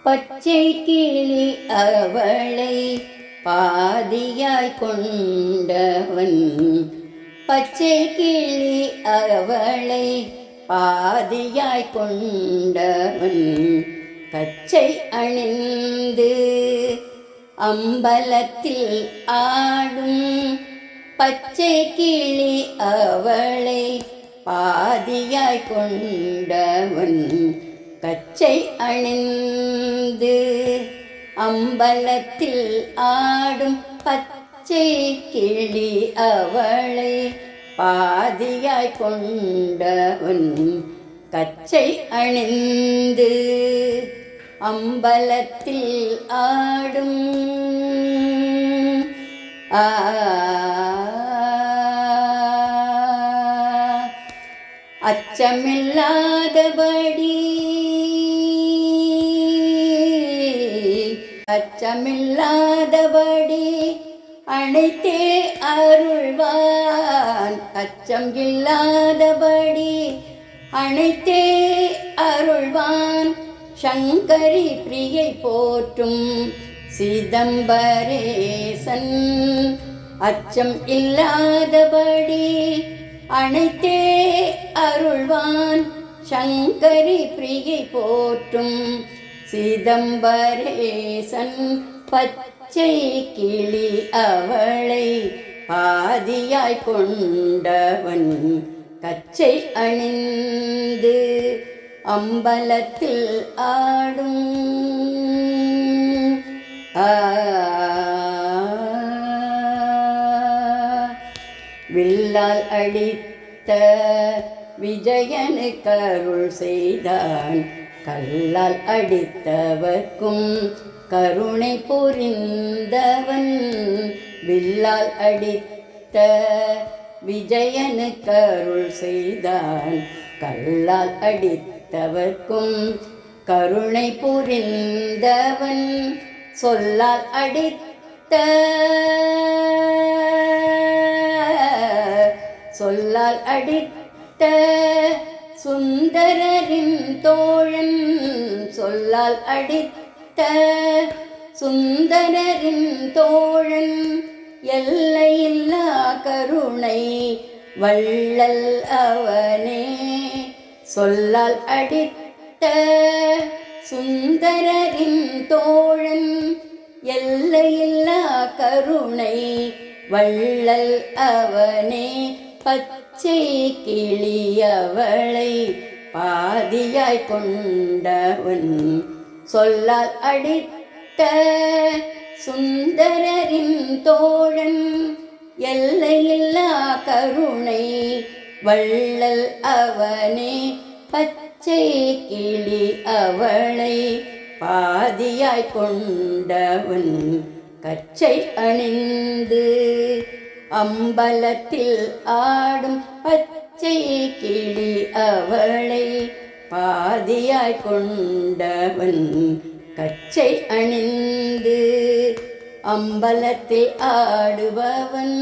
பச்சை கிளி அவளை பாதியாய் கொண்டவன். பச்சை கிளி அவளை பாதியாய் கொண்டவன். கச்சை அணிந்து அம்பலத்தில் ஆடும். பச்சை கிளி அவளை பாதியாய் கொண்டவன். கச்சை அணிந்து அம்பலத்தில் ஆடும். பச்சை கிளி அவளை பாதியாய் கொண்டவன். கச்சை அணிந்து அம்பலத்தில் ஆடும். அச்சமில்லாதபடி அச்சமில்லாதபடி அனைத்தே அருள்வான். அச்சம் இல்லாதபடி அனைத்தே அருள்வான். சங்கரி பிரியை போற்றும் சிதம்பரேசன். அச்சம் இல்லாதபடி அனைத்தே அருள்வான். சங்கரி பிரியை போற்றும் சிதம்பரேசன். பச்சை கிளி அவளை பாதியாய் கொண்டவன். கச்சை அணிந்து அம்பலத்தில் ஆடும். வில்லால் அடித்த விஜயனுக்கு அருள் செய்தான். கல்லால் அடித்தவர்க்கும் கருணை புரிந்தவன். வில்லால் அடித்த விஜயனுக்கு அருள் செய்தான். கல்லால் அடித்தவர்க்கும் கருணை புரிந்தவன். சொல்லால் அடித்த சொல்லால் அடித்த சுந்தரரின் தோழன். சொல்லால் அடித்த சுந்தரரின் தோழன். எல்லையில்லா கருணை வள்ளல் அவனே. சொல்லால் அடித்த சுந்தரரின் தோழன். எல்லையில்லா கருணை வள்ளல் அவனே. பச்சை கிளி அவளை பாதியாய் கொண்டவன். சொல்லால் அடித்த சுந்தரரின் தோழன். எல்லையில்லா கருணை வள்ளல் அவனே. பச்சை கிளி அவளை பாதியாய் கொண்டவன். கச்சை அணிந்து அம்பலத்தில் ஆடும். பச்சை கிளி அவளை பாதியாய் கொண்டவன். கச்சை அணிந்து அம்பலத்தில் ஆடுபவன்.